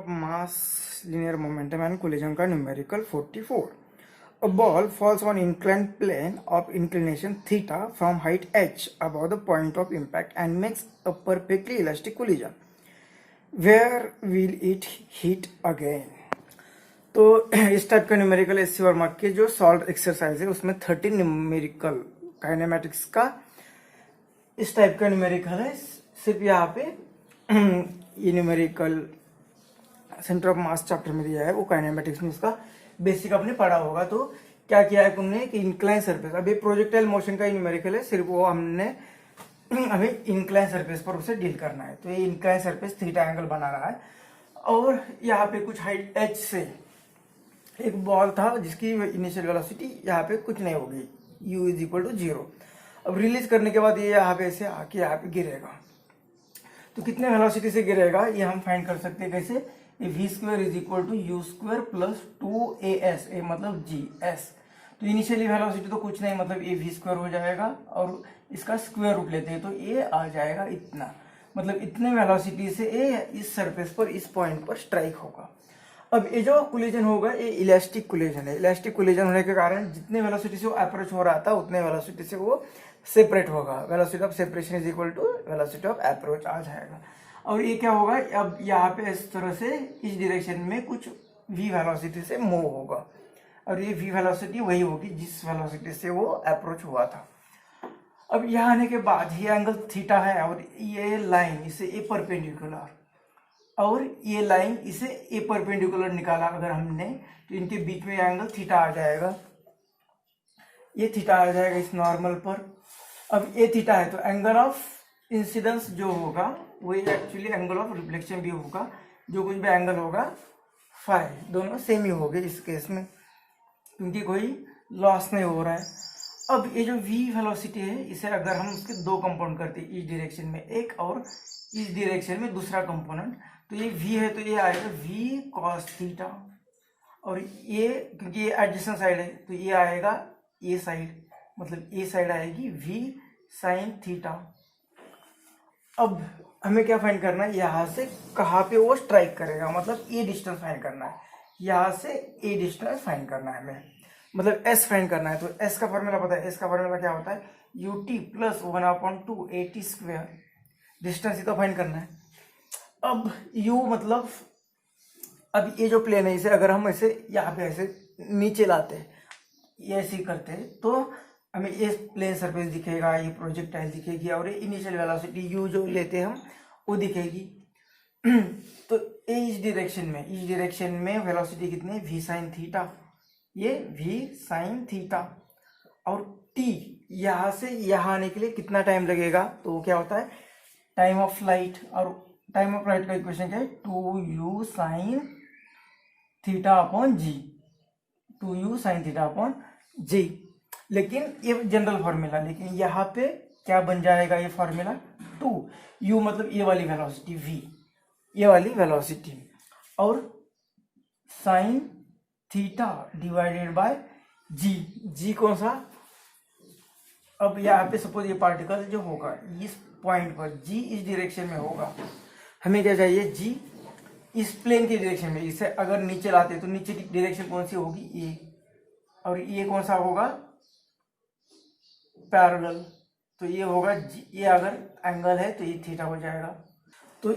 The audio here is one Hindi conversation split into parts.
of mass, linear momentum and collision का numerical 44. A ball falls on inclined plane of inclination theta from height h above the point of impact and makes a perfectly elastic collision. Where will it hit again? तो इस टाइप का न्यूमेरिकल एससी वर्मा के जो सॉल्व एक्सरसाइज है उसमें 13 न्यूमेरिकल काइनेमेटिक्स का इस टाइप का न्यूमेरिकल है. सिर्फ यहाँ पे ये numerical centre of mass chapter में दिया है, वो काइनेमेटिक्स में इसका बेसिक आपने पढ़ा होगा. तो क्या किया है तुमने कि इंक्लाइन सरफेस, अभी प्रोजेक्टाइल मोशन का न्यूमेरिकल है, सिर्फ वो हमने अभी इंक्लाइन सरफेस पर उसे डील करना है. तो ये इंक्लाइन सरफेस थीटा एंगल बना रहा है और यहाँ पे कुछ हाइट h से एक बॉल था जिसकी इनिशियल वेलोसिटी यहाँ पे कुछ नहीं होगी, u इज इक्वल टू 0. अब रिलीज करने के बाद ये यहाँ पे ऐसे आके यहाँ पे गिरेगा. तो कितने वेलोसिटी से गिरेगा ये हम फाइंड कर सकते हैं. कैसे? V square is equal to u square plus 2as, a मतलब gs. तो इनिशियली वेलोसिटी तो कुछ नहीं, मतलब ए वी स्क्वायर हो जाएगा और इसका स्क्वायर रूट लेते हैं तो ए आ जाएगा इतना, मतलब इतने वेलोसिटी से ए इस सरफेस पर इस पॉइंट पर स्ट्राइक होगा. अब ये जो कोलिजन होगा ये इलास्टिक कोलिजन है. इलास्टिक कोलिजन होने के कारण जितने वेलोसिटी से वो अप्रोच हो रहा था उतने वेलोसिटी से वो सेपरेट होगा. Velocity of separation is equal to velocity of approach आ जाएगा. और ये क्या होगा, अब यहाँ पे इस तरह से इस डायरेक्शन में कुछ v वेलोसिटी से मूव होगा और ये v वेलोसिटी वही होगी जिस वेलोसिटी से वो अप्रोच हुआ था. अब यहाँ आने के बाद ये एंगल थीटा है और ये लाइन इसे ए परपेंडिकुलर और ये लाइन इसे ए परपेंडिकुलर निकाला अगर हमने, तो इनके बीच में एंगल थीटा आ जाएगा. ये थीटा आ जाएगा इस नॉर्मल पर. अब ये थीटा है तो एंगल ऑफ इंसिडेंस जो होगा वो एक्चुअली एंगल ऑफ रिफ्लेक्शन भी होगा. जो कुछ भी एंगल होगा फाई दोनों सेम ही होंगे इस केस में, क्योंकि कोई लॉस नहीं हो रहा है. अब ये जो v वेलोसिटी है इसे अगर हम उसके दो कंपोनेंट करते हैं, इस डायरेक्शन में एक और इस डायरेक्शन में दूसरा कंपोनेंट, तो ये v है तो ये आएगा v cos थीटा और ये क्योंकि ये एडजेसेंट साइड है तो ये आएगा ये साइड, मतलब ये साइड आएगी v sin थीटा. अब हमें क्या फाइंड करना है, यहाँ से कहाँ पे वो स्ट्राइक करेगा, मतलब ये डिस्टेंस फाइंड करना है. यहाँ से ये डिस्टेंस फाइंड करना है हमें, मतलब s फाइंड करना है. तो s का फॉर्मूला पता है, s का फॉर्मूला क्या होता है, ut plus 1/2 at square. Distance ही तो फाइंड करना है. अब u मतलब अब ये जो प्लेन है इसे अगर हम ऐसे यहाँ पे ऐसे नीचे लाते हैं, ये ऐसे करते हैं तो हमें ये प्लेन सरफेस दिखेगा, ये प्रोजेक्टाइल दिखेगी और ये इनिशियल वेलोसिटी u जो लेते हैं हम वो दिखेगी. तो इस डायरेक्शन में वेलोसिटी कितनी है, v sin थीटा, ये v sin थीटा. और t यहाँ से यहाँ आने के लिए कितना टाइम लगेगा, तो वो क्या होता है टाइम ऑफ फ्लाइट. और टाइम ऑफ फ्लाइट का इक्वेशन क्या है, 2u sin theta upon g, 2u sin theta upon g. लेकिन ये जनरल फॉर्मूला, लेकिन यहाँ पे क्या बन जाएगा ये फॉर्मूला, 2u मतलब ये वाली वेलोसिटी v, ये वाली वेलोसिटी और sin theta divided by g कौन सा. अब यहाँ पे सपोज ये पार्टिकल जो होगा इस पॉइंट पर g इस डायरेक्शन में होगा, हमें क्या चाहिए g इस प्लेन की डायरेक्शन में. इसे अगर नीचे लाते तो नीचे की डायरेक्शन कौन सी होगी, ये, और ये कौन सा होगा पैरेलल, तो ये होगा g. ये अगर एंगल है तो ये थीटा हो जाएगा. तो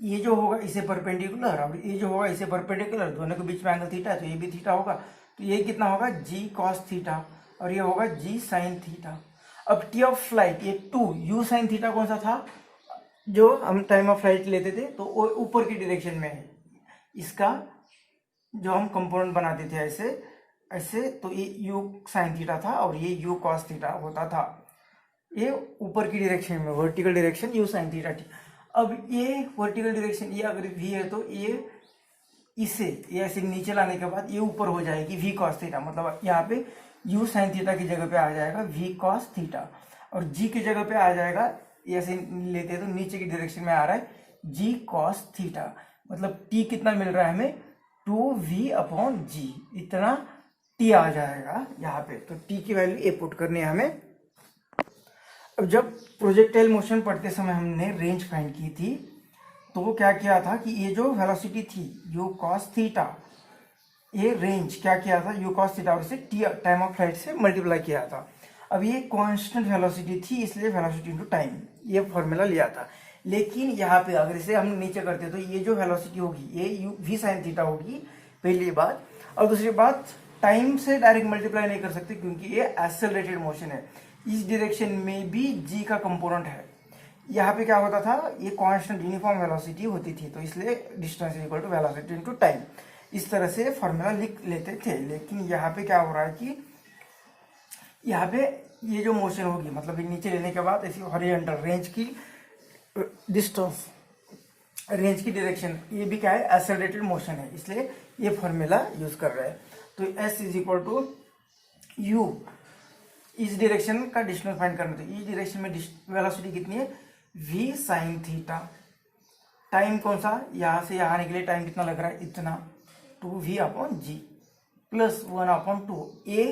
ये जो होगा इसे परपेंडिकुलर और ये जो होगा इसे परपेंडिकुलर, दोनों के बीच में एंगल थीटा है तो ये भी थीटा होगा. तो ये कितना होगा g cos थीटा और ये होगा g sin थीटा. अब t ऑफ फ्लाइट ये 2u sin थीटा कौन सा था जो हम टाइम ऑफ फ्लाइट लेते थे, तो वो ऊपर की डायरेक्शन में है. इसका जो हम कंपोनेंट बनाते थे ऐसे ऐसे, तो ये u sin थीटा था और ये u cos थीटा होता था. ये ऊपर की डायरेक्शन में vertical direction u sin theta थी. अब ये वर्टिकल डायरेक्शन ये अगर v है तो ये इसे ये ऐसे नीचे लाने के बाद ये ऊपर हो जाएगी v cos थीटा, मतलब यहाँ पे u sin थीटा की जगह पे आ जाएगा v cos थीटा और g की जगह पे आ जाएगा, ये ऐसे लेते हैं तो नीचे की डायरेक्शन में आ रहा है g cos थीटा. मतलब t कितना मिल रहा है हमें, 2v अपॉन g, इतना t आ जाएगा यहाँ पे. तो t की वैल्यू ये पुट करनी है हमें. अब जब प्रोजेक्टाइल मोशन पढ़ते समय हमने रेंज फाइंड की थी तो क्या किया था कि ये जो वेलोसिटी थी यू कॉस थीटा, ये रेंज क्या किया था यू कॉस थीटा और इसे टाइम ऑफ फ्लाइट से मल्टीप्लाई किया था। अब ये कांस्टेंट वेलोसिटी थी इसलिए वेलोसिटी इनटू टाइम ये फॉर्मूला लिया था। लेकिन यहाँ पे अगर इसे हम नीचे करते तो ये जो वेलोसिटी होगी ये यू वी साइन थीटा होगी, पहली बात। और दूसरी बात, टाइम से डायरेक्ट मल्टीप्लाई नहीं कर सकते क्योंकि ये एक्सेलरेटेड मोशन है, इस डायरेक्शन में भी जी का कंपोनेंट है। यहाँ पे क्या होता था, ये कांस्टेंट यूनिफॉर्म वेलोसिटी होती थी तो इसलिए distance is equal to velocity into time, इस तरह से फॉर्मूला लिख लेते थे। लेकिन यहाँ पे क्या हो रहा है कि यहाँ पे ये जो मोशन होगी मतलब नीचे लेने के बाद ऐसी हॉरिजॉन्टल रेंज की डिस्टेंस, रेंज की डायरेक्शन, ये भी क्या है एक्सेलरेटेड मोशन है, इसलिए ये फॉर्मूला यूज कर रहे हैं। तो s is equal to u, इस डायरेक्शन का डिस्टेंस फाइंड करना, तो इस डायरेक्शन में वेलोसिटी कितनी है v साइन थीटा, टाइम कौन सा यहाँ से यहाँ आने के लिए टाइम कितना लग रहा है इतना, 2v अपॉन जी प्लस 1/2 ए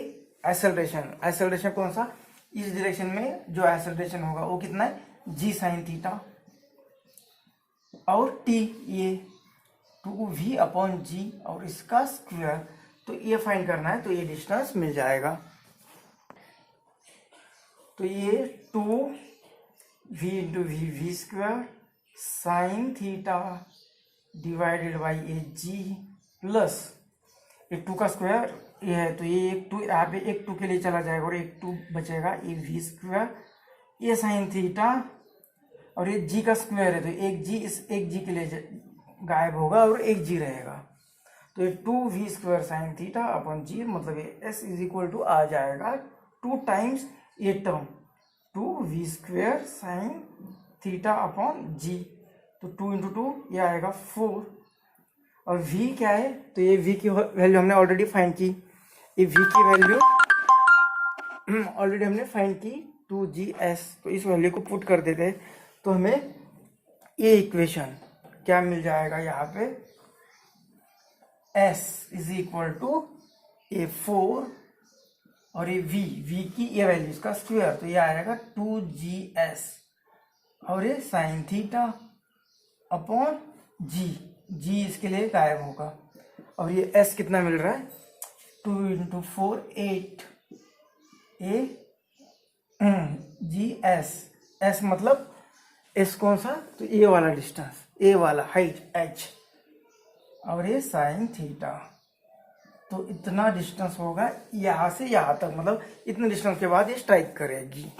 एक्सेलरेशन, एक्सेलरेशन कौन सा इस डायरेक्शन में जो एक्सेलरेशन होगा वो कितना है जी साइन थीटा, और t ये 2v अपॉन जी और इसका स्क्वायर, तो ये फाइंड करना है तो ये डिस्टेंस मिल जाएगा। तो ये 2v into v square sine theta divided by a g plus ये 2 का स्क्वायर ये है तो ये एक 2 यहाँ पे एक 2 के लिए चला जाएगा और एक 2 बचेगा, ये वी स्क्वायर ये साइन थीटा और ये जी का स्क्वायर है तो एक जी इस एक जी के लिए गायब होगा और एक जी रहेगा, तो ये 2v square sine theta upon g, मतलब ये s इज इक्वल टू आ जाएगा 2 टाइम्स ये term 2v square sine theta upon g, तो 2 इंटू 2 ये आएगा 4, और v क्या है तो ये v की वैल्यू हमने ऑलरेडी फाइंड की, ये v की वैल्यू ऑलरेडी हमने फाइंड की 2gs, तो इस वैल्यू को पुट कर देते तो हमें ये इक्वेशन क्या मिल जाएगा, यहाँ पे s इज इक्वल टू ए 4 और ये v की ये वैल्यू इसका स्क्वायर तो ये आएगा 2gs और ये साइन थीटा अपॉन जी इसके लिए गायब होगा, और ये s कितना मिल रहा है 2 इंटू 4 8 ए जी एस मतलब एस कौन सा तो ए वाला डिस्टेंस, ए वाला हाइट h और ये साइन थीटा, तो इतना डिस्टेंस होगा यहाँ से यहाँ तक, मतलब इतने डिस्टेंस के बाद ये स्ट्राइक करेगी।